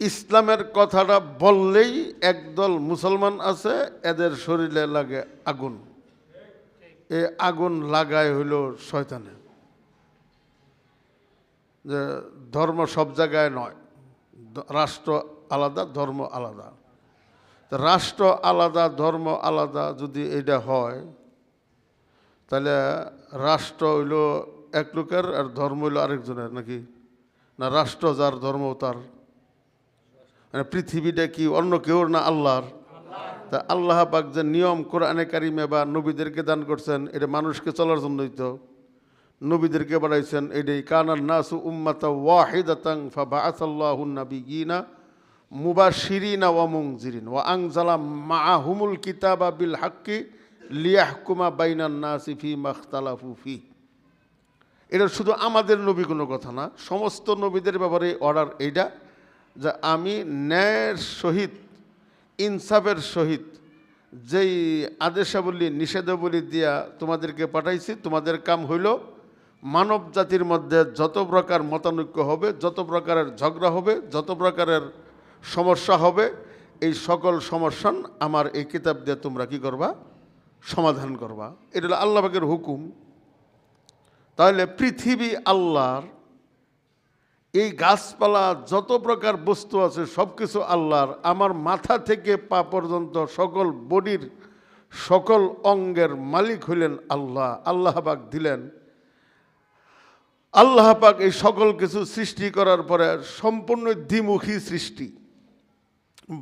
ইসলামের কথাটা বললেই একদল মুসলমান আছে, এদের শরীরে লাগে আগুন। এ আগুন লাগায় হইল শয়তানে। যে ধর্ম সব জায়গায় নয়, রাষ্ট্র আলাদা, ধর্ম আলাদা। রাষ্ট্র আলাদা, ধর্ম আলাদা যদি এটা হয়, তাহলে রাষ্ট্র হইল এক লোকের আর ধর্ম হইল আরেকজনের, নাকি? না, রাষ্ট্র যার, ধর্ম তার। মানে পৃথিবীটা কি অন্য কেউ না আল্লাহর? তা আল্লাহ পাক যে নিয়ম কোরআনে কারিমে বা নবীদেরকে দান করছেন, এটা মানুষকে চলার জন্যই তো নবীদেরকে বাড়াইছেন। এটাই কানান নাসু উম্মাতা ওয়াহিদাতান ফাবাআসাল্লাহুন নাবিয়িনা মুবাশশিরিনা ওয়া মুনজিরিন ওয়া আনজালা মাআহুমুল কিতাবা বিল হাক্কি লিয়াহকুমা বাইনান নাসি ফীমা ইখতালাফু ফী। এটা শুধু আমাদের নবী কোনো কথা না, সমস্ত নবীদের ব্যাপারে অর্ডার এইটা, যে আমি ন্যায়ের সহিত, ইনসাফের সহিত যেই আদেশাবলী নিষেধাবলী দিয়া তোমাদেরকে পাঠাইছি, তোমাদের কাম হইল মানব জাতির মধ্যে যত প্রকার মতানৈক্য হবে, যত প্রকারের ঝগড়া হবে, যত প্রকারের সমস্যা হবে, এই সকল সমস্যা আমার এই কিতাব দিয়ে তোমরা কি করবা? সমাধান করবা। এটা হলো আল্লাহ পাকের হুকুম। তাহলে পৃথিবী আল্লাহর, এই গাছপালা যত প্রকার বস্তু আছে সব কিছু আল্লাহর। আমার মাথা থেকে পা পর্যন্ত সকল বডির সকল অঙ্গের মালিক হইলেন আল্লাহ। আল্লাহ পাক দিলেন। আল্লাহ পাক এই সকল কিছু সৃষ্টি করার পরে সম্পূর্ণ দ্বিমুখী সৃষ্টি,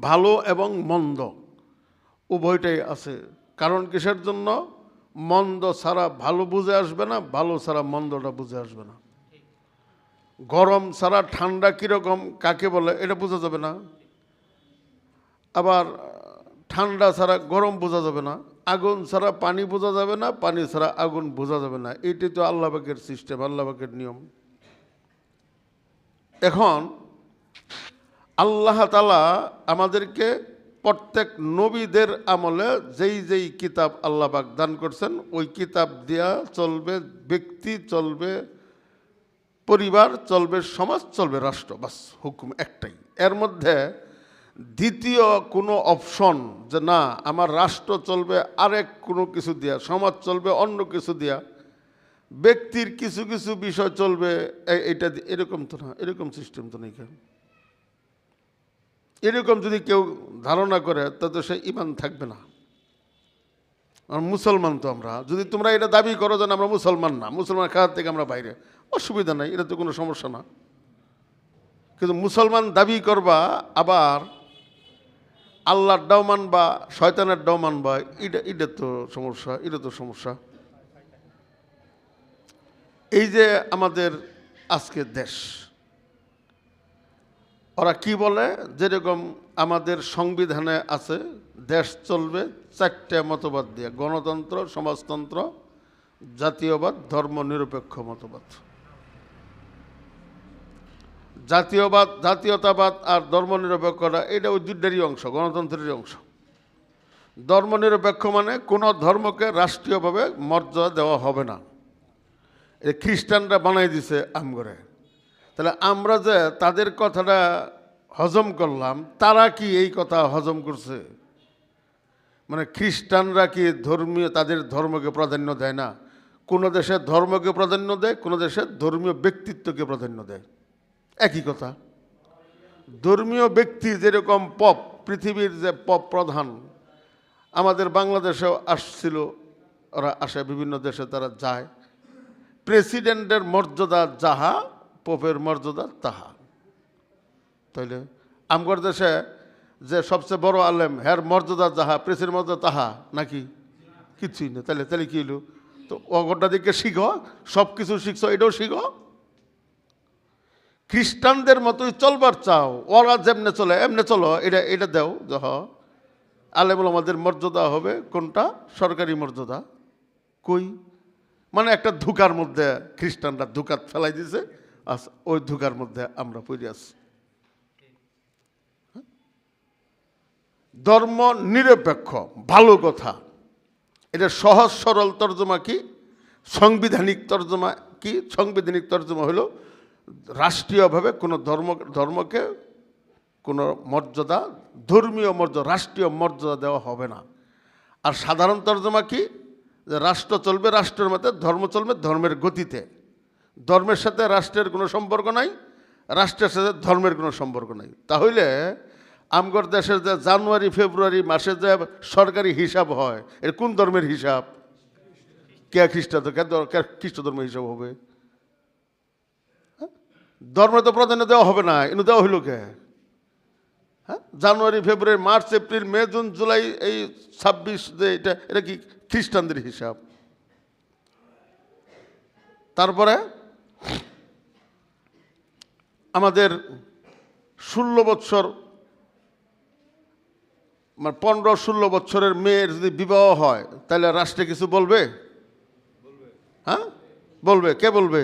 ভালো এবং মন্দ উভয়টাই আছে। কারণ কিসের জন্য? মন্দ ছাড়া ভালো বুঝে আসবে না, ভালো ছাড়া মন্দটা বুঝে আসবে না। গরম ছাড়া ঠান্ডা কীরকম কাকে বলে এটা বোঝা যাবে না, আবার ঠান্ডা ছাড়া গরম বোঝা যাবে না, আগুন ছাড়া পানি বোঝা যাবে না, পানি ছাড়া আগুন বোঝা যাবে না। এইটাই তো আল্লাহ পাকের সিস্টেম, আল্লাহ পাকের নিয়ম। এখন আল্লাহ তাআলা আমাদেরকে প্রত্যেক নবীদের আমলে যেই যেই কিতাব আল্লাহ পাক দান করছেন, ওই কিতাব দিয়া চলবে ব্যক্তি, চলবে পরিবার, চলবে সমাজ, চলবে রাষ্ট্র। বাস হুকুম একটাই। এর মধ্যে দ্বিতীয় কোনো অপশন যে না আমার রাষ্ট্র চলবে আরেক কোনো কিছু দিয়া, সমাজ চলবে অন্য কিছু দিয়া, ব্যক্তির কিছু কিছু বিষয় চলবে এটা, এরকম তো না, এরকম সিস্টেম তো নেই। কেন এরকম যদি কেউ ধারণা করে তাতে সে ঈমান থাকবে না। মুসলমান তো আমরা, যদি তোমরা এটা দাবি করো যে আমরা মুসলমান না, মুসলমান খাওয়ার থেকে আমরা বাইরে, অসুবিধা নাই, এটা তো কোনো সমস্যা না। কিন্তু মুসলমান দাবি করবা আবার আল্লাহর ডাও মানবা, শয়তানের ডাও মানবা, এটা তো সমস্যা, এটা তো সমস্যা। এই যে আমাদের আজকে দেশ, ওরা কি বলে, যেরকম আমাদের সংবিধানে আছে দেশ চলবে চারটে মতবাদ দিয়ে: গণতন্ত্র, সমাজতন্ত্র, জাতীয়বাদ, ধর্মনিরপেক্ষ মতবাদ। জাতীয়বাদ, জাতীয়তাবাদ আর ধর্মনিরপেক্ষতা এটা ওই দুইটারই অংশ, গণতন্ত্রেরই অংশ। ধর্মনিরপেক্ষ মানে কোনো ধর্মকে রাষ্ট্রীয়ভাবে মর্যাদা দেওয়া হবে না। এটা খ্রিস্টানরা বানাই দিছে আমগরে। তাহলে আমরা যে তাদের কথাটা হজম করলাম, তারা কি এই কথা হজম করছে? মানে খ্রিস্টানরা কি ধর্মীয়, তাদের ধর্মকে প্রাধান্য দেয় না? কোনো দেশে ধর্মকে প্রাধান্য দেয়, কোনো দেশে ধর্মীয় ব্যক্তিত্বকে প্রাধান্য দেয়। একই কথা। ধর্মীয় ব্যক্তি যেরকম পপ, পৃথিবীর যে পপ প্রধান, আমাদের বাংলাদেশেও আসছিল, ওরা আসে বিভিন্ন দেশে, তারা যায়। প্রেসিডেন্টের মর্যাদা যাহা, পোপের মর্যাদা তাহা। তাইলে আমগর দেশে যে সবচেয়ে বড় আলেম, হ্যার মর্যাদা যাহা, প্রেসিডেন্ট মর্যাদা তাহা নাকি? কিছুই না। তাহলে তাহলে কি হইল? তো অগরটা দিকে শিখো, সব কিছু শিখছো, এটাও শিখো। খ্রিস্টানদের মতোই চলবার চাও, ওরা যেমনে চলে এমনে চলো, এটা দেও। দেহ আলেমুল আমাদের মর্যাদা হবে কোনটা? সরকারি মর্যাদা। কই? মানে একটা ধোঁকার মধ্যে খ্রিস্টানরা ধোঁকা ফেলাই দিছে, আচ্ছা ওই ধোঁকার মধ্যে আমরা পড়ে আছি। ধর্ম নিরপেক্ষ ভালো কথা, এটা সহজ সরল তর্জমা কি? সাংবিধানিক তর্জমা কি? সাংবিধানিক তর্জমা হলো রাষ্ট্রীয়ভাবে কোনো ধর্মকে কোনো মর্যাদা, ধর্মীয় মর্যাদা, রাষ্ট্রীয় মর্যাদা দেওয়া হবে না। আর সাধারণ তর্জমা কি, যে রাষ্ট্র চলবে রাষ্ট্রের মতে, ধর্ম চলবে ধর্মের গতিতে। ধর্মের সাথে রাষ্ট্রের কোনো সম্পর্ক নাই, রাষ্ট্রের সাথে ধর্মের কোনো সম্পর্ক নাই। তাহলে আমগর দেশের যে জানুয়ারি ফেব্রুয়ারি মাসে যে সরকারি হিসাব হয়, এটা কোন ধর্মের হিসাব? কে খ্রিস্ট ধর্মের হিসাব হবে? ধর্ম তো প্রাধান্য দেওয়া হবে না, এনে দেওয়া হইল কে? হ্যাঁ, January February March April May June July এই 26 যে এটা কি খ্রিস্টানদের হিসাব? তারপরে আমাদের 16 বৎসর মানে 15-16 বছরের মেয়ের যদি বিবাহ হয়, তাহলে রাষ্ট্রে কিছু বলবে? হ্যাঁ বলবে। কে বলবে?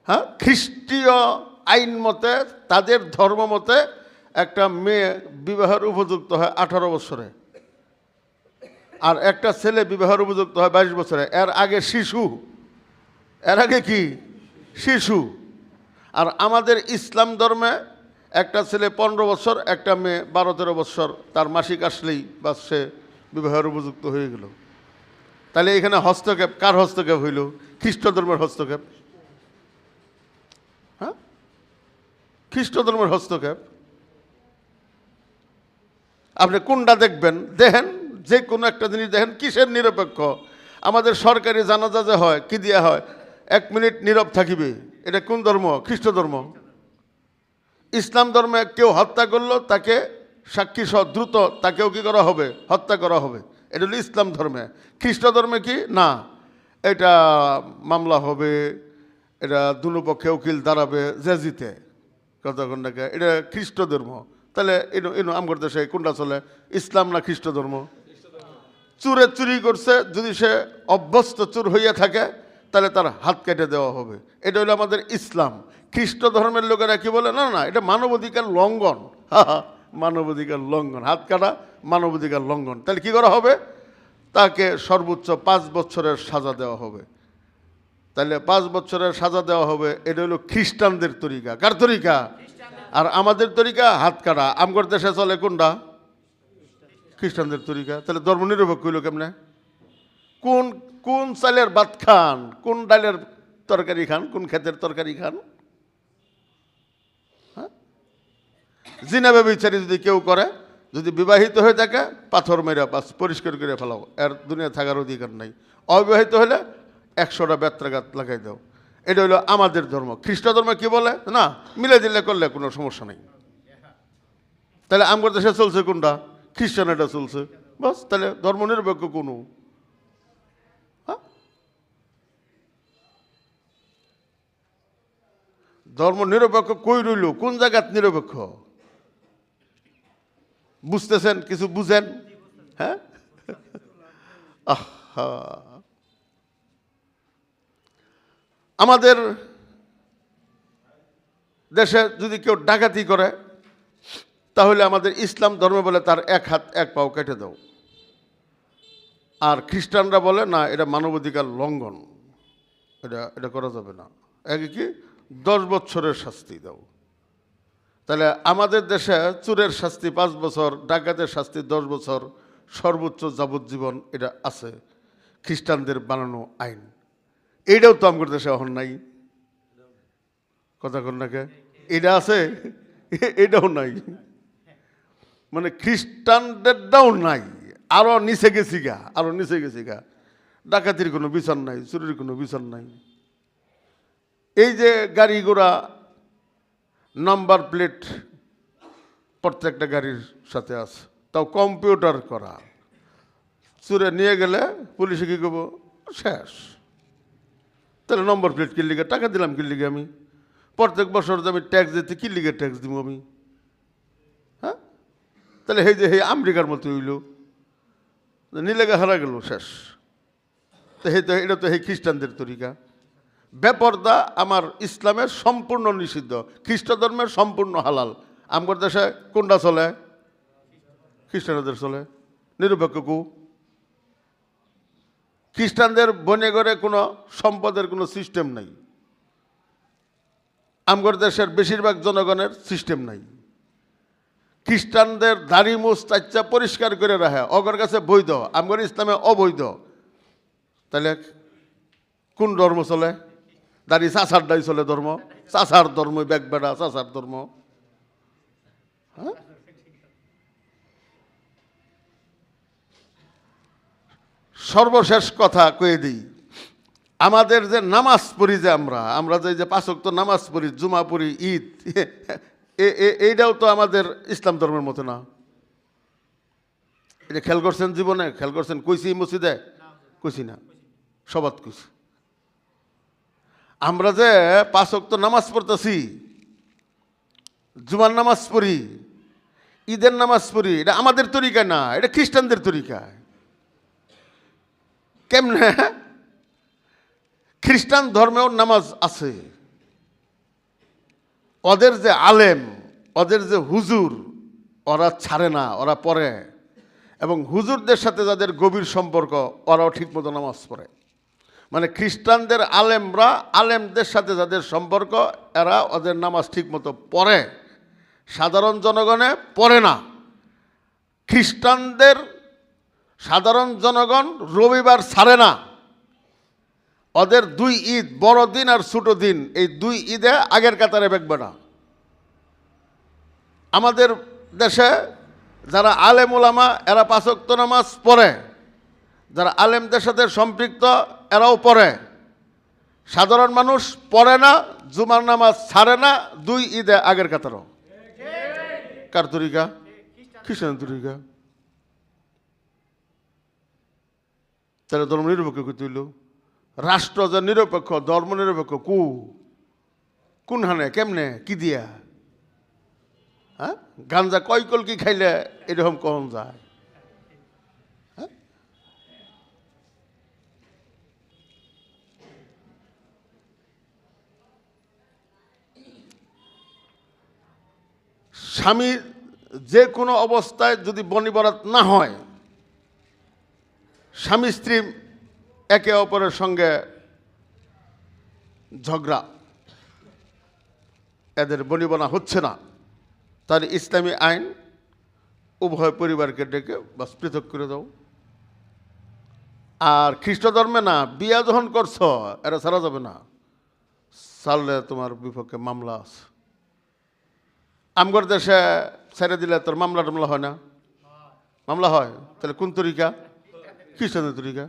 হ্যাঁ, খ্রিস্টীয় আইন মতে, তাদের ধর্ম মতে একটা মেয়ে বিবাহের উপযুক্ত হয় 18 বছরে, আর একটা ছেলে বিবাহের উপযুক্ত হয় 22 বছরে। এর আগে শিশু, এর আগে কি শিশু। আর আমাদের ইসলাম ধর্মে একটা ছেলে 15 বছর, একটা মেয়ে 12-13 বছর, তার মাসিক আসলেই বা সে বিবাহের উপযুক্ত হয়ে গেল। তাহলে এখানে হস্তক্ষেপ কার হস্তক্ষেপ হইল? খ্রিস্ট ধর্মের হস্তক্ষেপ। হ্যাঁ, খ্রিস্ট ধর্মের হস্তক্ষেপ। আপনি কোনটা দেখবেন? দেখেন, যে কোনো একটা জিনিস দেখেন কিসের নিরপেক্ষ। আমাদের সরকারি জানাজা যে হয়, কি দেওয়া হয়? 1 মিনিট নীরব থাকিবে। এটা কোন ধর্ম? খ্রিস্ট ধর্ম। ইসলাম ধর্মে কেউ হত্যা করলো, তাকে সাক্ষী সহ দ্রুত তাকেও কি করা হবে? হত্যা করা হবে। এটা হলো ইসলাম ধর্মে। খ্রিস্ট ধর্মে কি না, এটা মামলা হবে, এটা দুনো পক্ষে উকিল দাঁড়াবে, যে জিতে কথা কোনটাকে। এটা খ্রিস্ট ধর্ম। তাহলে এনো আমগর দেশে কোনটা চলে, ইসলাম না খ্রিস্ট ধর্ম? চুরে চুরি করছে, যদি সে অভ্যস্ত চুর হইয়া থাকে, তাহলে তার হাত কেটে দেওয়া হবে। এটা হলো আমাদের ইসলাম। খ্রিস্ট ধর্মের লোকেরা কি বলে, না না, এটা মানবাধিকার লঙ্ঘন। মানবাধিকার লঙ্ঘন, হাত কাটা মানবাধিকার লঙ্ঘন। তাহলে কি করা হবে? তাকে সর্বোচ্চ 5 বছরের সাজা দেওয়া হবে। তাহলে 5 বছরের সাজা দেওয়া হবে। এটা হলো খ্রিস্টানদের তরিকা। কার তরিকা? আর আমাদের তরিকা হাত কাটা। আমগর দেশে চলে কোনটা? খ্রিস্টানদের তরিকা। তাহলে ধর্ম নিরপেক্ষ হইল কেমনে? কোন কোন চালের ভাত খান, কোন ডালের তরকারি খান, কোন ক্ষেতের তরকারি খান? হ্যাঁ, জিনা ব্যভিচারী যদি কেউ করে, যদি বিবাহিত হয়ে থাকে, পাথর মেরে পরিষ্কার করে ফেলাও, এর দুনিয়া থাকার অধিকার নাই। অবিবাহিত হলে 100টা বেত্রাঘাত লাগাই দাও। এটা হলো আমাদের ধর্ম। খ্রিস্ট ধর্ম কি বলে, না মিলে দিলে করলে কোনো সমস্যা নেই। তাহলে আমার দেশে চলছে কোনটা? খ্রিস্টান এটা চলছে, বাস। তাহলে ধর্ম নিরপেক্ষ কোনো? ধর্ম নিরপেক্ষ কই রইল? কোন জায়গাত নিরপেক্ষ? বুঝতেছেন? কিছু বুঝেন? হ্যাঁ, আমাদের দেশে যদি কেউ ডাকাতি করে, তাহলে আমাদের ইসলাম ধর্ম বলে তার 1 হাত 1 পাও কেটে দাও। আর খ্রিস্টানরা বলে না, এটা মানবাধিকার লঙ্ঘন, এটা করা যাবে না। একে কি 10 বছরের শাস্তি দাও। তাহলে আমাদের দেশে চুরের শাস্তি 5 বছর, ডাকাতের শাস্তি 10 বছর, সর্বোচ্চ যাবজ্জীবন এটা আছে খ্রিস্টানদের বানানো আইন। এইটাও তো আমাদের দেশে এখন নাই। কথা কন্যাকে এটা আছে, এটাও নাই। মানে খ্রিস্টানদেরটাও নাই, আরো নিচে গেছি গা, আরো নিচে গেছি গা। ডাকাতির কোনো বিচার নাই, চুরির কোনো বিচার নাই। এই যে গাড়ি ঘোড়া নাম্বার প্লেট প্রত্যেকটা গাড়ির সাথে আছে, তাও কম্পিউটার করা। চুরে নিয়ে গেলে পুলিশে কি করবো? শেষ। তাহলে নম্বর প্লেট কি লিগে? টাকা দিলাম কি লিগে? আমি প্রত্যেক বছর যে আমি ট্যাক্স দিতে, কি লিগে ট্যাক্স দিব আমি? হ্যাঁ, তাহলে এই যে এই আমেরিকার মতো হইল, নিলেগে হারা গেল, শেষ। তো এটা তো এই খ্রিস্টানদের তরিকা। বেপর্দা আমার ইসলামের সম্পূর্ণ নিষিদ্ধ, খ্রিস্ট ধর্মের সম্পূর্ণ হালাল। আমার দেশে কোনটা চলে? খ্রিস্টানদের চলে। নিরপেক্ষ কু? খ্রিস্টানদের বনে ঘরে কোনো সম্পদের কোনো সিস্টেম নাই। আমগর দেশের বেশিরভাগ জনগণের সিস্টেম নাই। খ্রিস্টানদের দাড়ি মুছ চাচ্চা পরিষ্কার করে রাখে, অগর কাছে বৈধ, আমগর ইসলামে অবৈধ। তাহলে কোন ধর্ম চলে? দাড়ি চাষার দাই চলে ধর্ম, চাষার ধর্ম, ব্যাগ বেড়া চাষার ধর্ম। হ্যাঁ, সর্বশেষ কথা কয়ে দিই, আমাদের যে নামাজ পড়ি, যে আমরা যে পাঁচ ওয়াক্ত নামাজ পড়ি, জুমা পড়ি, ঈদ, এইটাও তো আমাদের ইসলাম ধর্মের মতো না। এটা খেয়াল করছেন? জীবনে খেয়াল করছেন? কইছি মসজিদে? কইছি না, সবাত কইছি। আমরা যে পাঁচ ওয়াক্ত নামাজ পড়তেছি, জুমার নামাজ পড়ি, ঈদের নামাজ পড়ি, এটা আমাদের তরিকা না, এটা খ্রিস্টানদের তরিকায়। কেমনে? খ্রিস্টান ধর্মেও নামাজ আছে, ওদের যে আলেম, ওদের যে হুজুর, ওরা ছাড়ে না, ওরা পড়ে। এবং হুজুরদের সাথে যাদের গভীর সম্পর্ক, ওরাও ঠিকমতো নামাজ পড়ে। মানে খ্রিস্টানদের আলেমরা, আলেমদের সাথে যাদের সম্পর্ক, এরা ওদের নামাজ ঠিকমতো পড়ে, সাধারণ জনগণে পড়ে না। খ্রিস্টানদের সাধারণ জনগণ রবিবার ছাড়ে না। ওদের দুই ঈদ, বড়দিন আর ছোট দিন, এই দুই ঈদে আগের কাতারে বেগবে না। আমাদের দেশে যারা আলেম ওলামা, এরা পাঁচ ওয়াক্ত নামাজ পড়ে, যারা আলেমদের সাথে সম্পৃক্ত এরাও পড়ে। সাধারণ মানুষ পড়ে না, জুমার নামাজ ছাড়ে না, দুই ঈদে আগের কাতারও। কার তরিকা? খ্রিস্টান তরিকা। তাহলে ধর্ম নিরপেক্ষ করতে হইল। রাষ্ট্র যে নিরপেক্ষ, ধর্ম নিরপেক্ষ, কোন হানে, কেমনে, কি দিয়া? হ্যাঁ, গাঞ্জা কয় কলকি খাইলে এরকম কখন যায়? হ্যাঁ, স্বামী যে কোনো অবস্থায় যদি বনিবরাত না হয়, স্বামী স্ত্রী একে অপরের সঙ্গে ঝগড়া, এদের বনিবনা হচ্ছে না, তার ইসলামী আইন উভয় পরিবারকে ডেকে বাস পৃথক করে দাও। আর খ্রিস্ট ধর্মে না, বিয়া যখন করছ এরা ছাড়া যাবে না, ছাড়লে তোমার বিপক্ষে মামলা আছে। আমগর দেশে ছেড়ে দিলে তোর মামলা টামলা হয় না? মামলা হয়। তাহলে কোন তরিকা? খ্রিস্টানের তরিকা।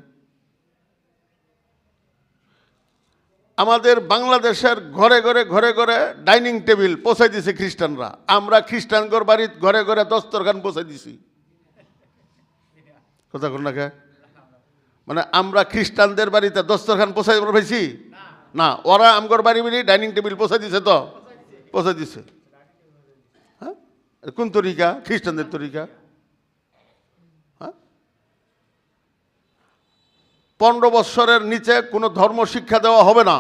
আমাদের বাংলাদেশের ঘরে ঘরে ঘরে ঘরে ডাইনিং টেবিল পৌঁছাই দিছে খ্রিস্টানরা। আমরা খ্রিস্টানগর বাড়ির ঘরে ঘরে দস্তরখান পৌঁছাই দিছি। কথা কোন না? মানে আমরা খ্রিস্টানদের বাড়িতে দস্তরখান পৌঁছাই পাইছি না, ওরা আমগর বাড়ি বাড়ি ডাইনিং টেবিল পৌঁছাই দিছে। তো পৌঁছাই দিছে। হ্যাঁ, কোন তরিকা? খ্রিস্টানদের তরিকা। হ্যাঁ, 15 বৎসরের নিচে কোনো ধর্ম শিক্ষা দেওয়া হবে না,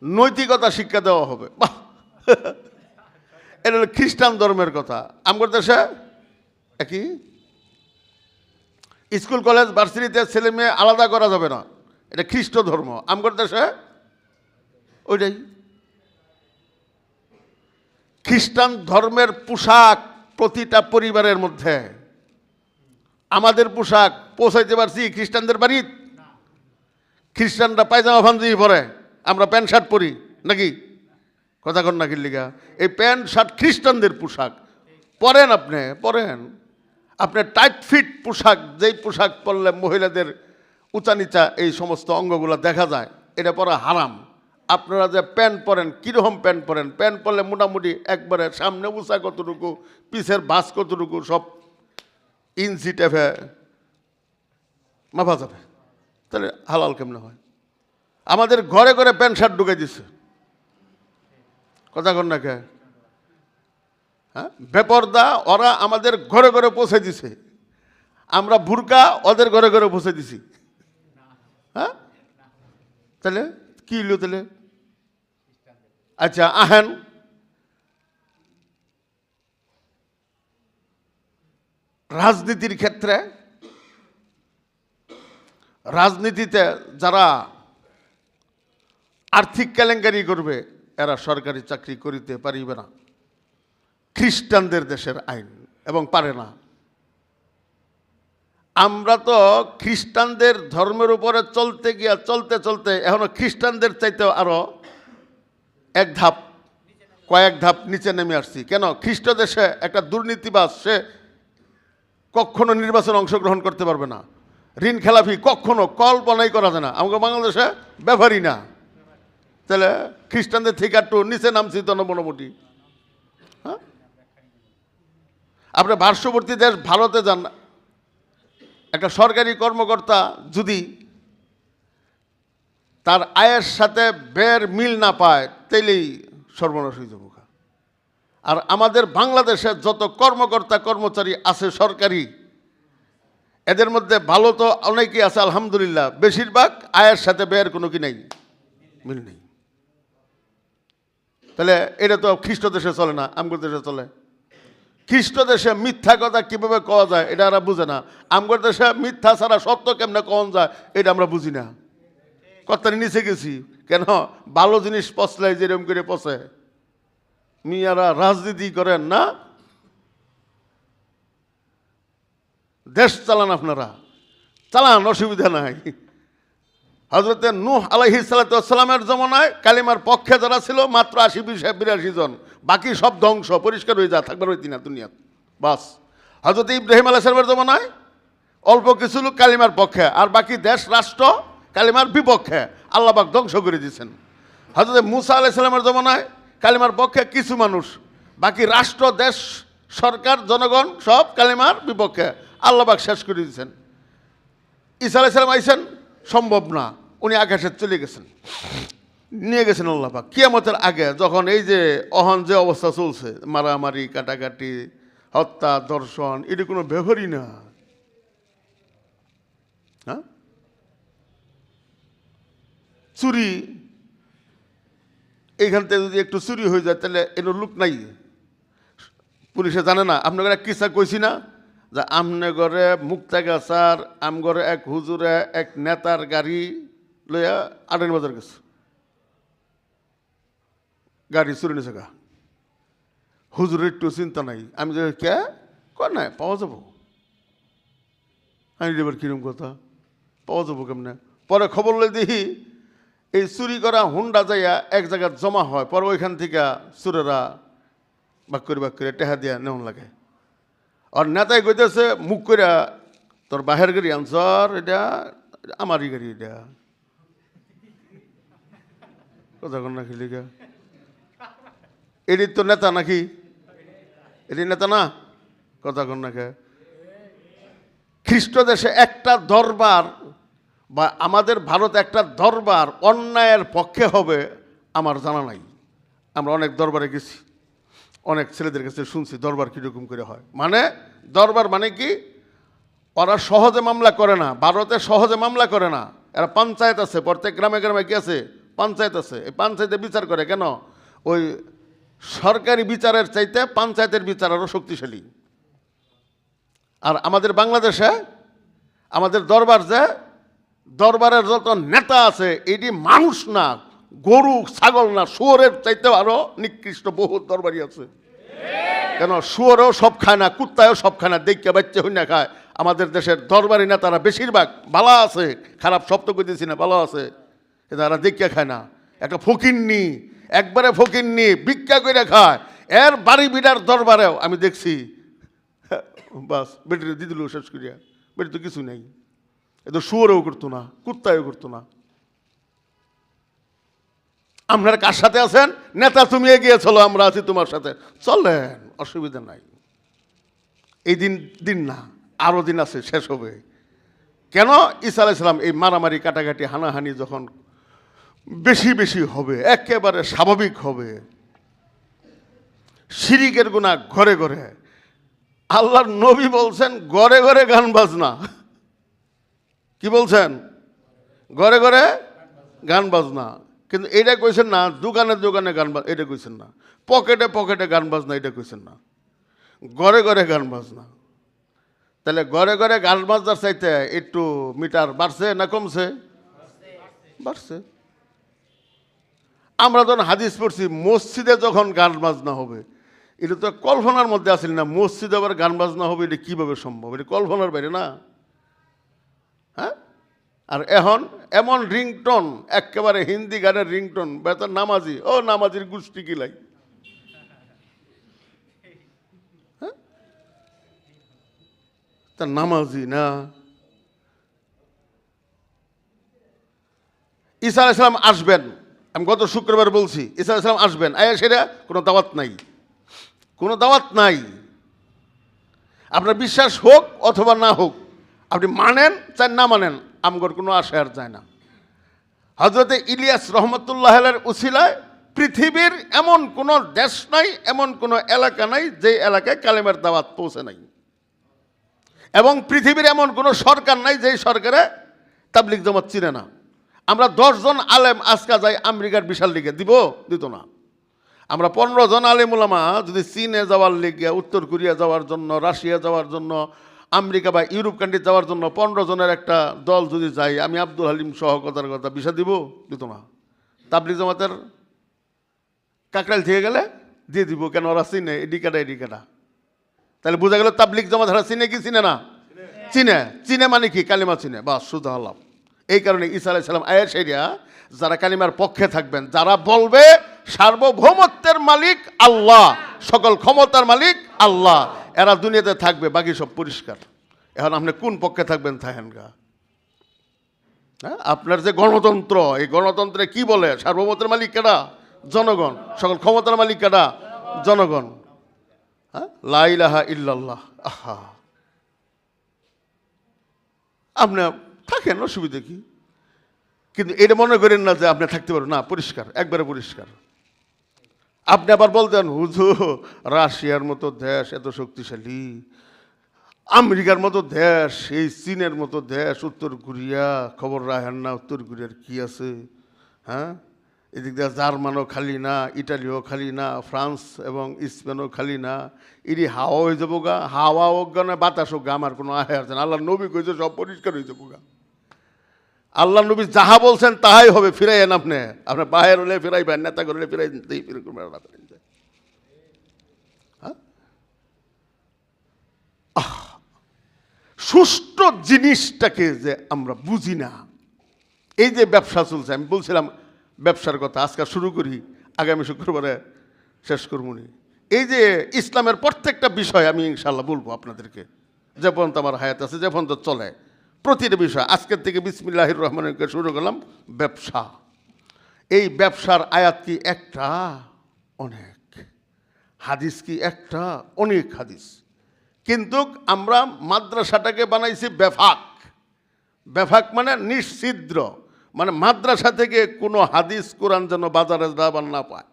নৈতিকতা শিক্ষা দেওয়া হবে। বাহ, এটা হলো খ্রিস্টান ধর্মের কথা। আমগর দেশে একই স্কুল কলেজ ভার্সিটিতে ছেলে মেয়ে আলাদা করা যাবে না, এটা খ্রিস্ট ধর্ম। আমগর দেশে ওইটাই। খ্রিস্টান ধর্মের পোশাক প্রতিটা পরিবারের মধ্যে। আমাদের পোশাক পৌঁছাইতে পারছি খ্রিস্টানদের বাড়ি? খ্রিস্টানরা পায়জামা পাঞ্জাবি পরে, আমরা প্যান্ট শার্ট পরি নাকি? কথা কন নাকি লিগা? এই প্যান্ট শার্ট খ্রিস্টানদের পোশাক। পরেন, আপনি পরেন। আপনার টাইট ফিট পোশাক, যেই পোশাক পরলে মহিলাদের উঁচা নিচা এই সমস্ত অঙ্গগুলো দেখা যায়, এটা পরা হারাম। আপনারা যে প্যান্ট পরেন, কীরকম প্যান্ট পরেন? প্যান্ট পরলে মোটামুটি একবারে সামনে উঁচা কতটুকু, পিছের ভাঁজ কতটুকু, সব ইঞ্চি টেপে মাপা যাবে। তাহলে হালাল কেমনে হয়? আমাদের ঘরে ঘরে প্যান্ট শার্ট ঢুকাই দিচ্ছে। কথা কন না কে? হ্যাঁ, বেপরদা ওরা আমাদের ঘরে ঘরে পৌঁছে দিছে, আমরা বুরকা ওদের ঘরে ঘরে পৌঁছে দিছি। হ্যাঁ, তাহলে কি হইল তাহলে? আচ্ছা আহেন, রাজনীতির ক্ষেত্রে, রাজনীতিতে যারা আর্থিক কেলেঙ্কারি করবে, এরা সরকারি চাকরি করিতে পারিবে না। খ্রিস্টানদের দেশের আইন, এবং পারে না। আমরা তো খ্রিস্টানদের ধর্মের উপরে চলতে গিয়া চলতে চলতে এখনো খ্রিস্টানদের চাইতেও আরো কয়েক ধাপ নিচে নেমে আসছি। কেন? খ্রিস্ট দেশে একটা দুর্নীতিবাজ, সে কখনো নির্বাচনে অংশগ্রহণ করতে পারবে না। ঋণ খেলাফি কখনো কল্পনাই করা যায় না। আমাকে বাংলাদেশে ব্যাপারই না। তাহলে খ্রিস্টানদের থেকে একটু নিচে নামছি তো মোটামুটি। হ্যাঁ, আপনি পার্শ্ববর্তী দেশ ভারতে যান, একটা সরকারি কর্মকর্তা যদি তার আয়ের সাথে ব্যয়ের মিল না পায়, তাইলেই সর্বনাশ হয়ে যাবো। আর আমাদের বাংলাদেশে যত কর্মকর্তা কর্মচারী আছে সরকারি, এদের মধ্যে ভালো তো অনেকেই আছে আলহামদুলিল্লাহ, বেশিরভাগ আয়ের সাথে ব্যয়ের কোনো কি নেই, মিল নেই। তাহলে এটা তো খ্রিস্ট দেশে চলে না, আমগর দেশে চলে। খ্রিস্ট দেশে মিথ্যা কথা কিভাবে কওয়া যায় এটা এরা বুঝে না। আমগর দেশে মিথ্যা ছাড়া সত্য কেমনে কওয়া যায় এটা আমরা বুঝি না। কর্তারি নিচে গেছি কেন? ভালো জিনিস পচলাই যেরকম করে পচে। মিয়ারা রাজনীতি করেন না, দেশ চালান, আপনারা চালান, অসুবিধা নাই। হযরত নূহ আলাইহিস সালামের জমানায় কালিমার পক্ষে যারা ছিল মাত্র ৮০-৮২ জন, বাকি সব ধ্বংস, পরিষ্কার হয়ে যা, থাকবার হইতি না দুনিয়াত, বাস। হযরত ইব্রাহিম আলাইহিস সালামের জমানায় অল্প কিছু লোক কালিমার পক্ষে, আর বাকি দেশ রাষ্ট্র কালিমার বিপক্ষে, আল্লাহ পাক ধ্বংস করে দিয়েছেন। হযরত মূসা আলাইহিস সালামের জমানায় কালিমার পক্ষে কিছু মানুষ, বাকি রাষ্ট্র, দেশ, সরকার, জনগণ সব কালিমার বিপক্ষে, আল্লাহ পাক শেষ করে দিয়েছেন। ঈসা আলাইহিস সালাম আইছেন, সম্ভব না, উনি আকাশে চলে গেছেন, নিয়ে গেছেন আল্লাহ পাক। কিয়ামতের আগে যখন এই যে অহন যে অবস্থা চলছে, মারামারি, কাটাকাটি, হত্যা, ধর্ষণ, এটি কোনো ব্যাপারই না। হ্যাঁ, চুরি, এইখান থেকে যদি একটু চুরি হয়ে যায় তাহলে এর লোক নাই, পুলিশে জানে না। আপনাকে এক কিসা কইছি না যে আমনগরে মুক্তাগাছার আমগরে এক হুজুরে এক নেতার গাড়ি লইয়া আটের বাজার গেছে, গাড়ি চুরি নিছে গা। হুজুরের একটু চিন্তা নাই। আমি যে কে কর নাই, পাওয়া যাবো। আমি এবার কিরম কথা, পাওয়া যাবো কেমনে? পরে খবর লই দেখি এই চুরি করা হুন্ডা যাইয়া এক জায়গায় জমা হয়, পরে ওইখান থেকে চুরেরা বাক করে টেহা দিয়া নেওয়া লাগে। আর নেতাই কইতেছে মুখ করে, তোর বাহের গাড়ি আনসার, এটা আমারই গাড়ি, এটা কথা কন না খেলি গা, এটি তো নেতা নাকি? এটি নেতা না, কথা কন না। খ্রিস্ট দেশে একটা দরবার বা আমাদের ভারতে একটা দরবার অন্যায়ের পক্ষে হবে আমার জানা নাই। আমরা অনেক দরবারে গেছি, অনেক ছেলেদের কাছে শুনছি দরবার কীরকম করে হয়। মানে দরবার মানে কি, ওরা সহজে মামলা করে না, ভারতে সহজে মামলা করে না। এরা পঞ্চায়েত আছে, প্রত্যেক গ্রামে গ্রামে কি আছে, পঞ্চায়েত আছে। এই পঞ্চায়েতে বিচার করে। কেন? ওই সরকারি বিচারের চাইতে পঞ্চায়েতের বিচার আরও শক্তিশালী। আর আমাদের বাংলাদেশে আমাদের দরবার, যে দরবারের যত নেতা আছে এটি মানুষ না, গরু ছাগল না, শুয়োরের চাইতেও আরো নিকৃষ্ট বহুত দরবারই আছে। কেন? শুয়োরও সব খায় না, কুত্তায়ও সব খায় না, দেখে বাচ্চা হই না খায়। আমাদের দেশের দরবারি নেতারা বেশিরভাগ ভালো আছে, খারাপ সব তো কইতেছি না, ভালো আছে, এরা দেখে খায় না। একটা ফকিন্নি, একবারে ফকিন্নি, ভিক্ষা করে খায়। এর বাড়ি বিড়ার দরবারেও আমি দেখছি, বাস বেটিরে দিয়ে দিল শেষ করিয়া, বেটি তো কিছু নেই। এ তো শুয়োরেও করতো না, কুত্তায়ও করতো না। আপনারা কার সাথে আছেন? নেতা তুমি এগিয়ে চলো, আমরা আছি তোমার সাথে, চলেন, অসুবিধা নাই। এই দিন না, আরো দিন আছে, শেষ হবে। কেন? ঈসা আলাইহিস সালাম এই মারামারি, কাটাকাটি, হানাহানি যখন বেশি বেশি হবে, একেবারে স্বাভাবিক হবে। শিরিকের গুনাহ ঘরে ঘরে, আল্লাহর নবী বলছেন ঘরে ঘরে গান বাজনা। কি বলছেন? ঘরে ঘরে গান বাজনা। কিন্তু এটা কইছেন না দোকানে দোকানে গান, এটা কইছেন না। পকেটে পকেটে গান বাজনা, এটা কইছেন না। ঘরে ঘরে গান বাজনা। তাহলে ঘরে ঘরে গান বাজনার চাইতে একটু মিটার বাড়ছে না কমছে? বাড়ছে। আমরা যখন হাদিস পড়ছি মসজিদে যখন গান বাজনা হবে, এটা তো কল্পনার মধ্যে আসেন না। মসজিদে আবার গান বাজনা হবে, এটা কীভাবে সম্ভব? এটা কল্পনার বাইরে না। হ্যাঁ, আর এখন এমন রিংটোন, একেবারে হিন্দি গানের রিংটোন, বেতার নামাজি, ও নামাজির গোষ্ঠী কিলাই। হ্যাঁ, তা নামাজি না। ঈসা আলাইহিস সালাম আসবেন, আমি গত শুক্রবার বলছি, ঈসা আলাইহিস সালাম আসবেন, সেটা কোনো দাওয়াত নাই, কোনো দাওয়াত নাই। আপনার বিশ্বাস হোক অথবা না হোক, আপনি মানেন চাই না মানেন, আমগর কোনো আশা আর যায় না। হযরতে ইলিয়াস রহমতুল্লাহের উসিলায় পৃথিবীর এমন কোনো দেশ নাই, এমন কোনো এলাকা নাই যে এলাকায় কালেমার দাওয়াত পৌঁছে নাই, এবং পৃথিবীর এমন কোনো সরকার নাই যেই সরকারে তাবলিগ জামাত চিনে না। আমরা 10 জন আলেম আজকা যাই আমেরিকার বিশাল লিগে, দিত না। আমরা 15 জন আলেম উলামা যদি চীনে যাওয়ার লিগে, উত্তর কোরিয়া যাওয়ার জন্য, রাশিয়া যাওয়ার জন্য, আমেরিকা বা ইউরোপ কান্ট্রি যাওয়ার জন্য 15 জনের একটা দল যদি যাই, আমি আব্দুল হালিম সহ কথা ভিসা দিত না। তাবলিগ জামাতের কাকরাইল থেকে গেলে দিয়ে দিব, কেন ওরা চিনে এডিকাটা। তাহলে বোঝা গেল তাবলিগ জামাত হারা চিনে কি চিনে না? চিনে মানে কি? কালিমা চিনে, বাস, সুদা হলাম। এই কারণে ঈসা আলাইহিস সালাম সেরিয়া যারা কালিমার পক্ষে থাকবেন, যারা বলবে সার্বভৌমত্বের মালিক আল্লাহ, সকল ক্ষমতার মালিক আল্লাহ, এরা দুনিয়াতে থাকবে, বাকি সব পরিষ্কার। এখন আপনি কোন পক্ষে থাকবেন থাকেন গা। হ্যাঁ, আপনার যে গণতন্ত্র, এই গণতন্ত্রে কি বলে? সার্বভৌমত্বের মালিক কেডা? জনগণ। সকল ক্ষমতার মালিক কেডা? জনগণ। হ্যাঁ, লা ইলাহা ইল্লাল্লাহ। আহা, আপনি থাকেন, অসুবিধা কি? কিন্তু এটা মনে করেন না যে আপনি থাকতে পারবেন না, পরিষ্কার, একবারে পরিষ্কার। আপনি আবার বলতেন হুজুর রাশিয়ার মতো দেশ এত শক্তিশালী, আমেরিকার মতো দেশ, এই চীনের মতো দেশ, উত্তর কোরিয়া, খবর রাখেন না উত্তর কোরিয়ার কি আছে? হ্যাঁ, এদিক দিয়ে জার্মানও খালি না, ইটালিও খালি না, ফ্রান্স এবং স্পেনও খালি না, এটি হাওয়া হয়ে যাবো গা, হাওয়া হোক গা না বাতাস হোক গা, আমার কোনো আহে আসছে না। আল্লাহ নবী কইছে সব পরিষ্কার হয়ে যাবো গা। আল্লাহ নবী যাহা বলছেন তাহাই হবে, ফিরাইয়েন। আপনার বাহের হলে ফিরাইবেন, নেতা করলে ফিরাই সুষ্ঠু জিনিসটাকে যে আমরা বুঝি না। এই যে ব্যবসা চলছে, আমি বলছিলাম ব্যবসার কথা, আজকে শুরু করি, আগামী শুক্রবারে শেষ করবনি। এই যে ইসলামের প্রত্যেকটা বিষয় আমি ইনশাল্লাহ বলবো আপনাদেরকে, যে পর্যন্ত আমার হায়াত আছে, যে পর্যন্ত চলে, প্রতিটা বিষয়। আজকের থেকে বিসমিল্লাহির রহমানির শুরু করলাম ব্যবসা। এই ব্যবসার আয়াত কি একটা? অনেক। হাদিস কি একটা? অনেক হাদিস। কিন্তু আমরা মাদ্রাসাটাকে বানাইছি বেফাক। বেফাক মানে নিশ্ছিদ্র, মানে মাদ্রাসা থেকে কোনো হাদিস কোরআন যেন বাজারে যাবার না পায়।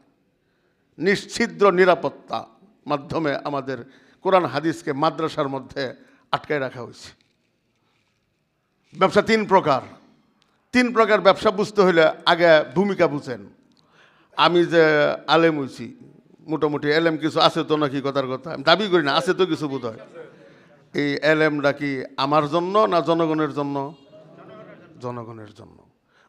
নিশ্ছিদ্র নিরাপত্তা মাধ্যমে আমাদের কোরআন হাদিসকে মাদ্রাসার মধ্যে আটকায় রাখা হয়েছে। ব্যবসা 3 প্রকার। 3 প্রকার ব্যবসা বুঝতে হলে আগে ভূমিকা বুঝেন। আমি যে আলেম হইছি, মোটামুটি এলেম কিছু আছে তো নাকি? কথার কথা আমি দাবি করি না, আছে তো কিছু বোধ হয়। এই এলেমটা কি আমার জন্য না জনগণের জন্য? জনগণের জন্য।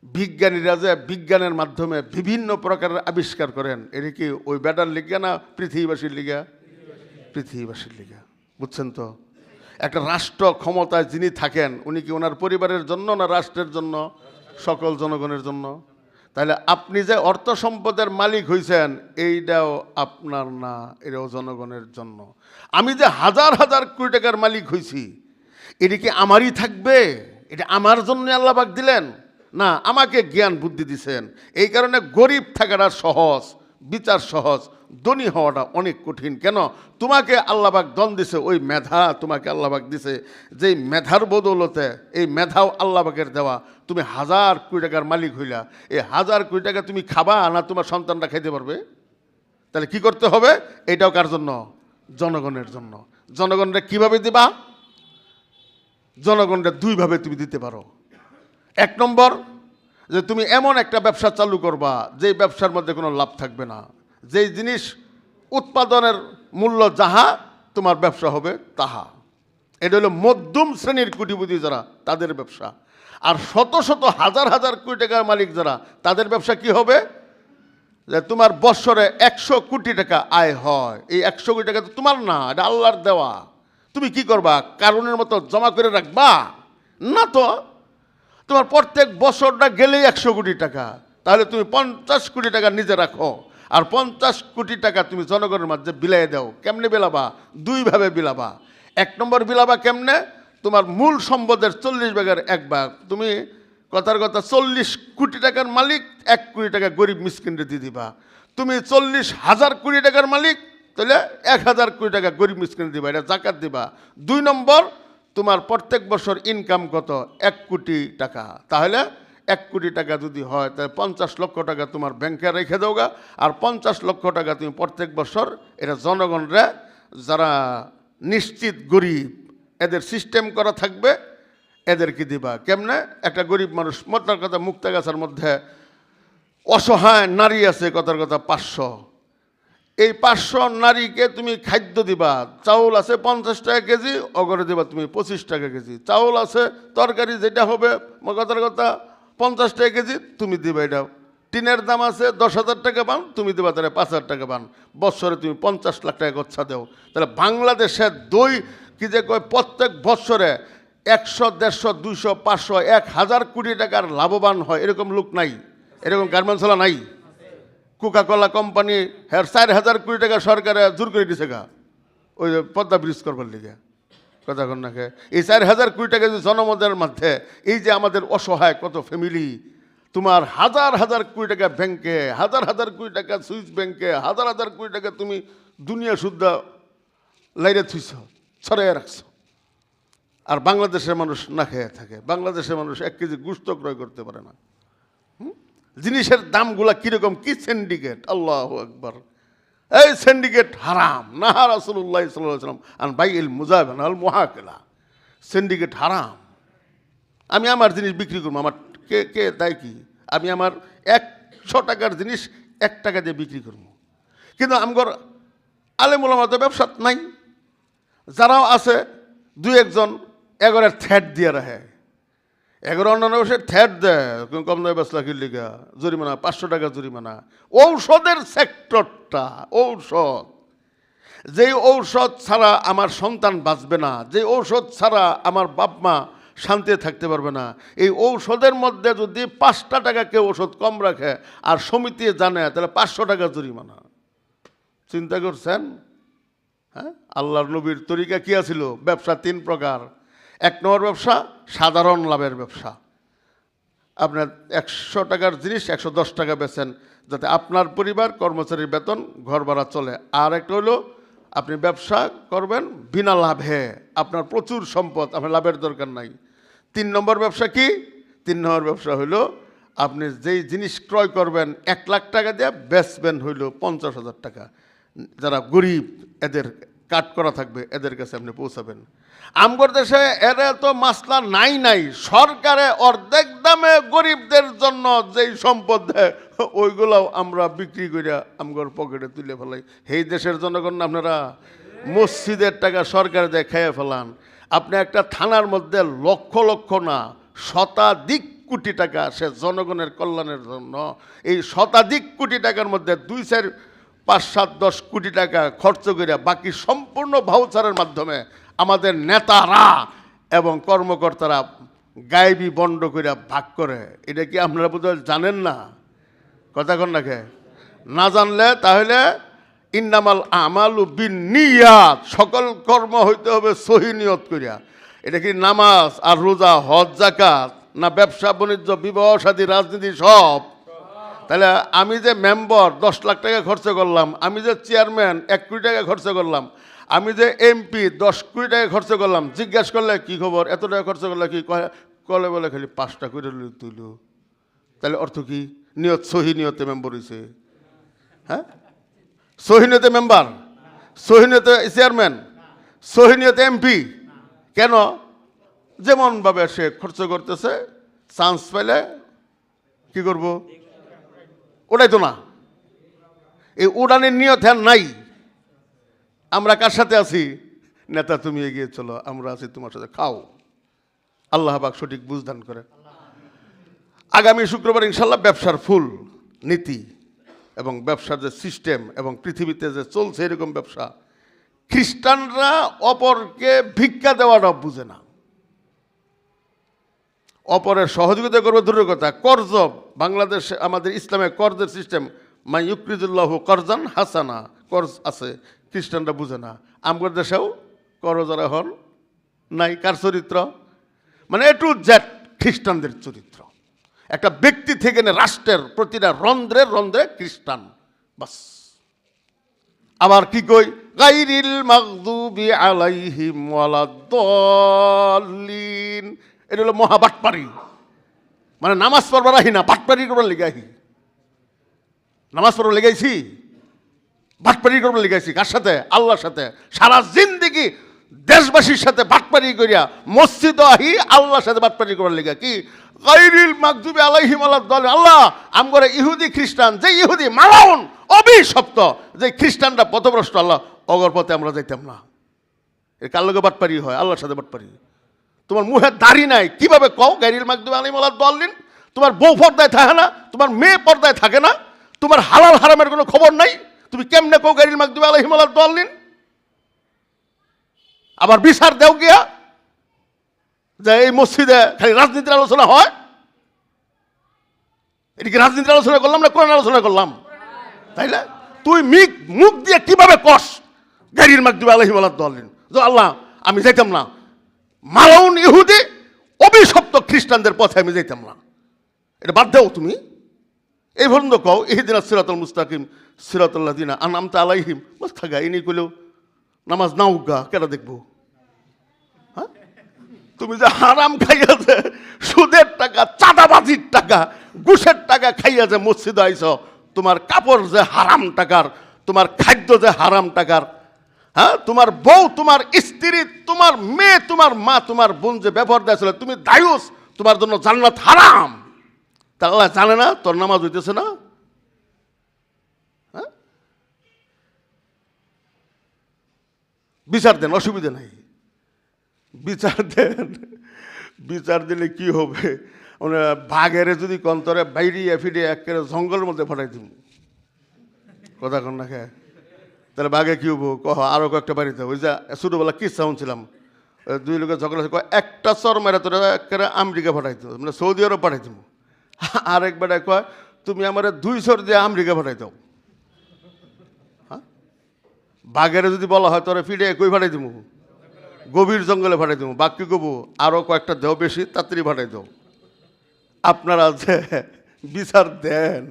বিজ্ঞানীরা যে বিজ্ঞানের মাধ্যমে বিভিন্ন প্রকারের আবিষ্কার করেন, এটা কি ওই ব্যাটার লিগা না পৃথিবীবাসীর লিগা? পৃথিবীবাসীর লিগা। বুঝছেন তো? একটা রাষ্ট্র ক্ষমতায় যিনি থাকেন, উনি কি ওনার পরিবারের জন্য না রাষ্ট্রের জন্য? সকল জনগণের জন্য। তাহলে আপনি যে অর্থ সম্পদের মালিক হইছেন, এইটাও আপনার না, এটাও জনগণের জন্য। আমি যে হাজার হাজার কোটি টাকার মালিক হইছি, এটা কি আমারই থাকবে? এটা আমার জন্য আল্লাহ পাক দিলেন না, আমাকে জ্ঞান বুদ্ধি দিছেন। এই কারণে গরিব থাকাটা সহজ, বিচার সহজ, ধনী হওয়াটা অনেক কঠিন। কেন? তোমাকে আল্লাহ পাক দন দিছে, ওই মেধা তোমাকে আল্লাহ পাক দিছে, যেই মেধার বদৌলতে, এই মেধাও আল্লাহ পাকের দেওয়া। তুমি হাজার কোটি টাকার মালিক হইলা, এই হাজার কোটি টাকা তুমি খাবা না তোমার সন্তানরা খাইতে পারবে? তাহলে কি করতে হবে? এটাও কার জন্য? জনগণের জন্য। জনগণরা কিভাবে দিবা? জনগণরা 2 ভাবে তুমি দিতে পারো। 1 নম্বর, যে তুমি এমন একটা ব্যবসা চালু করবা যেই ব্যবসার মধ্যে কোনো লাভ থাকবে না। যেই জিনিস উৎপাদনের মূল্য যাহা, তোমার ব্যবসা হবে তাহা। এটা হলো মধ্যম শ্রেণীর কোটিপতি যারা, তাদের ব্যবসা। আর শত শত হাজার হাজার কোটি টাকার মালিক যারা, তাদের ব্যবসা কি হবে? যে তোমার বৎসরে 100 কোটি টাকা আয় হয়, এই 100 কোটি টাকা তো তোমার না, এটা আল্লাহর দেওয়া। তুমি কি করবা? কারণের মতো জমা করে রাখবা না তো। তোমার প্রত্যেক বছরটা গেলেই 100 কোটি টাকা, তাহলে তুমি 50 কোটি টাকা নিজে রাখো, আর 50 কোটি টাকা তুমি জনগণের মাঝে বিলাইয়ে দাও। কেমনে বিলাবা? দুইভাবে বিলাবা। 1 নম্বর বিলাবা কেমনে? তোমার মূল সম্পদের 40 ভাগের 1 ভাগ তুমি, কথার কথা, 40 কোটি টাকার মালিক, 1 কোটি টাকা গরিব মিসকিনরে দিয়ে দিবা। তুমি 40,000 কোটি টাকার মালিক, তাহলে 1000 কোটি টাকা গরিব মিসকিন দিবা, এটা জাকাত দিবা। 2 নম্বর, তোমার প্রত্যেক বছর ইনকাম কত? 1 কোটি টাকা। তাহলে 1 কোটি টাকা যদি হয়, তাহলে 50 লক্ষ টাকা তোমার ব্যাংকে রেখে দাওগা, আর 50 লক্ষ টাকা তুমি প্রত্যেক বছর এটা জনগণরা যারা নিশ্চিত গরিব, এদের সিস্টেম করা থাকবে, এদেরকে দিবা। কেমনে? একটা গরিব মানুষ, মোটার কথা মুক্তাগাছার মধ্যে অসহায় নারী আছে, কথার কথা 500, এই 500 নারীকে তুমি খাদ্য দিবা। চাউল আছে 50 টাকা কেজি, অগরে দিবা তুমি 25 টাকা কেজি। চাউল আছে, তরকারি যেটা হবে কথার কথা 50 টাকা কেজি, তুমি দিবা এটা। টিনের দাম আছে 10,000 টাকা পান, তুমি দিবা তাহলে 5,000 টাকা পান। বৎসরে তুমি 50 লাখ টাকা খরচা দেও। তাহলে বাংলাদেশের কি যে কয়, প্রত্যেক বৎসরে 100, 150, 200, 500, 1000 কোটি টাকার লাভবান হয়, এরকম লোক নাই, এরকম গার্মেন্টসওয়ালা নাই। কোকাকোলা কোম্পানি, হ্যাঁ 4,000 কোটি টাকা সরকারে জোর করে দিছে গা, ওই পদ্মা ব্রিজ করবার লিগে। কথা কন না, এই 4,000 কোটি টাকা যে জনমতের মধ্যে, এই যে আমাদের অসহায় কত ফ্যামিলি, তোমার হাজার হাজার কোটি টাকা ব্যাংকে, হাজার হাজার কোটি টাকা সুইস ব্যাংকে, হাজার হাজার কোটি টাকা তুমি দুনিয়া শুদ্ধা লাইরে থুইছ, ছড়াইয়া রাখছো। আর বাংলাদেশের মানুষ না খেয়ে থাকে। বাংলাদেশের মানুষ 1 কেজি গোশত ক্রয় করতে পারে না। জিনিসের দামগুলা কিরকম, কি সিন্ডিকেট! আল্লাহু আকবার। এই সিন্ডিকেট হারাম। নাহা রাসূলুল্লাহ সাল্লাল্লাহু আলাইহি ওয়াসাল্লাম আন বাইইল মুযাবানা আল মুহাকালা। সিন্ডিকেট হারাম। আমি আমার জিনিস বিক্রি করবো, আমার কে দায় কি? আমি আমার 100 টাকার জিনিস 1 টাকা দিয়ে বিক্রি করবো। কিন্তু আমগর আলেম ওলামা তো ব্যবসা নাই। যারাও আছে 2-1 জন এগরের থ্যাট দিয়ে রাখে, এগারো অন্যান্য বসে থ্যাট দেয়, কম নয় 5 লাখের লিগা জরিমানা, 500 টাকা জরিমানা। ঔষধের সেক্টরটা, ঔষধ, যেই ঔষধ ছাড়া আমার সন্তান বাঁচবে না, যে ঔষধ ছাড়া আমার বাপ মা শান্তিতে থাকতে পারবে না, এই ঔষধের মধ্যে যদি 5টা টাকা কেউ ওষুধ কম রাখে আর সমিতি জানে, তাহলে 500 টাকা জরিমানা। চিন্তা করছেন? হ্যাঁ, আল্লাহর নবীর তরিকা কি আছিল? ব্যবসা 3 প্রকার। 1 নম্বর ব্যবসা সাধারণ লাভের ব্যবসা। আপনার 100 টাকার জিনিস 110 টাকা বেচেন, যাতে আপনার পরিবার, কর্মচারীর বেতন, ঘর ভাড়া চলে। আর একটা হলো আপনি ব্যবসা করবেন বিনা লাভে, আপনার প্রচুর সম্পদ, আপনার লাভের দরকার নাই। 3 নম্বর ব্যবসা কি? 3 নম্বর ব্যবসা হইল আপনি যেই জিনিস ক্রয় করবেন 1 লাখ টাকা দিয়ে বেচবেন হইল 50,000 টাকা। যারা গরিব, এদের কাট করা থাকবে, এদের কাছে আপনি পৌঁছাবেন। আমগর দেশে এরা তো মাসলা নাই। সরকারে অর্ধেক দামে গরিবদের জন্য যেই সম্পদ দেয়, ওইগুলোও আমরা বিক্রি করে আমগর পকেটে তুলে ফেলাই। এই দেশের জনগণ আপনারা মসজিদের টাকা সরকারে দেয় খেয়ে ফেলান। আপনি একটা থানার মধ্যে লক্ষ লক্ষ না, শতাধিক কোটি টাকা সে জনগণের কল্যাণের জন্য, এই শতাধিক কোটি টাকার মধ্যে 2, 4, 5, 7, 10 কোটি টাকা খরচ করে বাকি সম্পূর্ণ ভাউচারের মাধ্যমে আমাদের নেতারা এবং কর্মকর্তারা গায়েবী বন্ড করে ভাগ করে। এটা কি আপনারা বোধহয় জানেন না? কথা কন নাকি? না জানলে তাহলে ইন্নামাল আমালু বিন্নিয়াত, সকল কর্ম হইতে হবে সহি নিয়ত করিয়া। এটা কি নামাজ আর রোজা, হজ, যাকাত, না ব্যবসা বাণিজ্য, বিবাহ শাদী, রাজনীতি, সব? তাহলে আমি যে মেম্বার 10 লাখ টাকা খরচ করলাম, আমি যে চেয়ারম্যান 1 কোটি টাকা খরচ করলাম, আমি যে এমপি 10 কোটি টাকা খরচ করলাম, জিজ্ঞাসা করলে কি খবর, এত টাকা খরচ করলে কি কলে বলে খালি 5টা করে তুইল। তাহলে অর্থ কি? নিয়ত, সহি নিয়তে মেম্বার হয়েছে। হ্যাঁ, সহি নিয়তে মেম্বার, সহি নিয়তে চেয়ারম্যান, সহি নিয়তে এমপি। কেন? যেমনভাবে সে খরচ করতেছে, চান্স পেলে কি করব? ওটাই তো না। এই উড়ানের নিয়ত হ্যাঁ নাই। আমরা কার সাথে আছি? নেতা তুমি এগিয়ে চলো, আমরা আছি তোমার সাথে, খাও। আল্লাহ পাক সঠিক বুঝদান করে। আগামী শুক্রবার ইনশাল্লাহ ব্যবসার ফুল নীতি এবং ব্যবসার যে সিস্টেম এবং পৃথিবীতে যে চলছে এরকম ব্যবসা, খ্রিস্টানরা অপরকে ভিক্ষা দেওয়াটা বুঝে না। অপরের সহযোগিতা করবে দূরের কথা, কর্জ, বাংলাদেশে আমাদের ইসলামে কর্জের সিস্টেম, মাই ইউকরিজুল্লাহু করজান হাসানা, কর্জ আছে, খ্রিস্টানরা বুঝে না। আমাদের দেশেও করজারা হন নাই। কার চরিত্র? মানে এ টু জেড খ্রিস্টানদের চরিত্র। একটা ব্যক্তি থেকে রাষ্ট্রের প্রতিটা রন্ধ্রে রন্ধ্রে খ্রিস্টান, বাস। আবার কি কই, গায়রিল মাগদুবি আলাইহিম ওয়ালাদ-দাল্লিন, এটা হলো মহা বাটপারি। মানে নামাজ পড়বার আহি না, বাটপারি করবার লেগে আহি। নামাজ পড়বার লেগাইছি, বাটপারি করবার লেগাইছি। কার সাথে? আল্লাহর সাথে। সারা জিন্দেগি দেশবাসীর সাথে বাটপারি করিয়া মসজিদ আহি আল্লাহর সাথে বাটপারি করবার লেগে। কি গায়রিল মাগদুবি আলাইহিম ওয়ালাদ-দাল্লিন, আল্লাহ আমগরে ইহুদি খ্রিস্টান, যে ইহুদি মালাউন অভিশপ্ত, যে খ্রিস্টানরা পথভ্রষ্ট, আল্লাহ অগর পথে আমরা যাইতাম না। এর কার লগে বাটপারি হয়? আল্লাহর সাথে বাটপারি। তোমার মুখে দাড়ি নাই, কিভাবে কও গায়রিল মাগদুবি আলাইহিম ওয়ালাদ-দাল্লিন? তোমার বউ পর্দায় থাকে না, তোমার মেয়ে পর্দায় থাকে না, তোমার হালাল হারামের কোনো খবর নাই, তুমি কেমনে কও গায়রিল মাগদুবি আলাইহিম ওয়ালাদ-দাল্লিন? আবার বিচার দেও গিয়া যে এই মসজিদে খালি রাজনীতির আলোচনা হয়। এটা কি রাজনীতির আলোচনা করলাম না কোরআন আলোচনা করলাম? তাইলে তুই মুখ দিয়ে কিভাবে কস গায়রিল মাগদুবি আলাইহিম ওয়ালাদ-দাল্লিন? যে আল্লাহ আমি যাইতাম না, মালাউন ইহুদি অভিশপ্ত খ্রিস্টানদের পথে আমি যাইতাম না। এটা বাদ দাও তুমি। এই পর্যন্ত কও ইহদিনাস সিরাতাল মুস্তাকিম সিরাতাল লাযিনা আনআমতা আলাইহিম, বাস থাকা। ইনি কইলেও নামাজ নাও গা, কেটা দেখবো? হ্যাঁ, তুমি যে হারাম খাইয়া যে সুদের টাকা, চাঁদাবাজির টাকা, ঘুষের টাকা খাইয়া যে মসজিদে আইছ, তোমার কাপড় যে হারাম টাকার, তোমার খাদ্য যে হারাম টাকার, হ্যাঁ, তোমার বউ, তোমার স্ত্রী, তোমার মেয়ে, তোমার মা, তোমার বোন যে ব্যবহার দিয়েছিল, তুমি দায়ুস, তোমার জন্য জান্নাত হারাম। তা আল্লাহ জানে না তোর নামাজ হইতেছে না? হ্যাঁ, বিচার দেন, অসুবিধা নাই, বিচার দেন। বিচার দিলে কি হবে? মানে বাঘেরে যদি কন্তরে বাইরিয়া ফিরে একেবারে জঙ্গলের মধ্যে ফাটাই দিব, কথা কন না খেয়ে, তাহলে বাঘে কি হবো? কহ আরো কয়েকটা বাড়িতে। ওই যে ছোটবেলা কিসা শুনছিলাম, দুই লোকের ঝগড়া, একটা চর মেরা তোরা একেবারে আমেরিকা পাঠাইতো, মানে সৌদি আরব পাঠাই দিব। আরেক বেটায় কয় তুমি আমার 2 চর দিয়ে আমেরিকা পাঠাই দাও। হ্যাঁ, বাঘেরে যদি বলা হয় তোরা ফিরে কই পাঠাই দিব? গভীর জঙ্গলে পাঠাই দিব। বাঘ কি করবো? আরো কয়েকটা দেও বেশি, তাড়াতাড়ি পাঠাই দাও। আপনারা যে বিচার দেন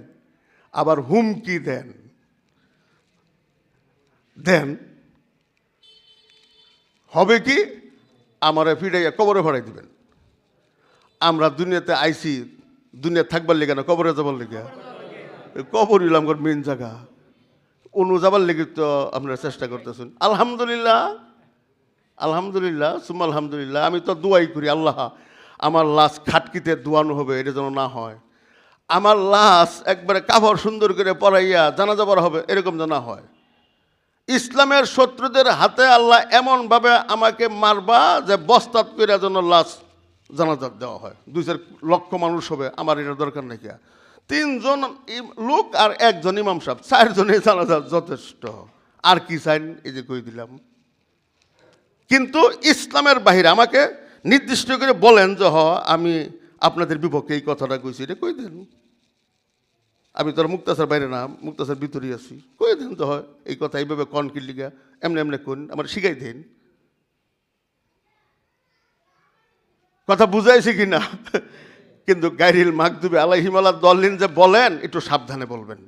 আবার হুমকি দেন, হবে কি? আমারে ফিরাইয়া কবরে ভরাই দিবেন। আমরা দুনিয়াতে আইছি দুনিয়া থাকবার লেগে না, কবরে যাবার লেগে। কবর হইলাম মেন জায়গা, অনু যাবার লেগে তো আপনারা চেষ্টা করতেছেন। আলহামদুলিল্লাহ, আলহামদুলিল্লাহ, সুম্মা আলহামদুলিল্লাহ। আমি তো দোয়াই করি, আল্লাহ আমার লাশ খাটকিতে দোয়ানো হবে, এটা যেন না হয়। আমার লাশ একবারে কাপড় সুন্দর করে পরাইয়া জানাজা পড়া হবে, এরকম যেন না হয়। ইসলামের শত্রুদের হাতে আল্লাহ এমনভাবে আমাকে মারবা যে বস্তাত করে যেন লাশ জানাজা দেওয়া হয়। 2-4 লক্ষ মানুষ হবে, আমার এটার দরকার নাকি? 3 জন লোক আর 1 জন ইমাম সাহেব, 4 জনের জানাজা যথেষ্ট। আর কি চাইন? এই যে কই দিলাম। কিন্তু ইসলামের বাহিরে আমাকে নির্দিষ্ট করে বলেন যে আমি আপনাদের বিপক্ষে এই কথাটা কইছি, এটা কই দেন। আমি তোর মুক্তাসার বাইরে না, মুক্তাসার ভিতরেই আছি, কই দেন তো হয় এই কথা, এইভাবে কন কি লিগা, এমনি এমনি কোন, আমার শিখাই দেন। কথা বুঝাইছি কিনা? কিন্তু গায়রিল মাগদুবি আলাইহিম ওয়ালাদ-দাল্লিন যে বলেন, একটু সাবধানে বলবেন।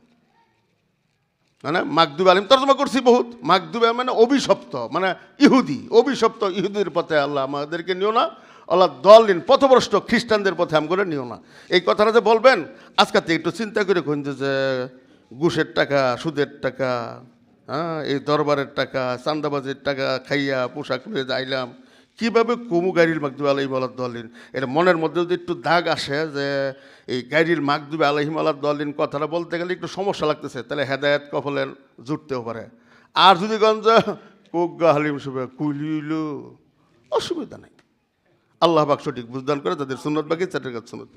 মানে মাগদুবি আলাইহিম তর্জমা করছি বহুত। মাগদুবি মানে অভিশপ্ত, মানে ইহুদি, অভিশপ্ত ইহুদির পথে আল্লাহ আমাদেরকে নিও না। ওয়ালাদ-দাল্লিন পথভ্রষ্ট খ্রিস্টানদের পথে আমগরে নিও না। এই কথাটা যে বলবেন, আজকে একটু চিন্তা করে কোন যে ঘুষের টাকা, সুদের টাকা, হ্যাঁ, এই দরবারের টাকা, চান্দাবাজির টাকা খাইয়া পোশাক নিয়ে যাইলাম, কীভাবে কমু গায়রিল মাগদুবি আলাইহিম ওয়ালাদ-দাল্লিন? এটা মনের মধ্যে যদি একটু দাগ আসে যে এই গায়রিল মাগদুবি আলাইহিম ওয়ালাদ-দাল্লিন কথাটা বলতে গেলে একটু সমস্যা লাগতেছে, তাহলে হেদায়েত কফলে জুটতেও পারে। আর যদি গঞ্জ কোগা হালিম সুবে কুলিল, অসুবিধা নাই। আল্লাহ পাক সঠিক বুঝদান করে, তাদের সুন্নত বাকি চাটের কাছে সুন্নত।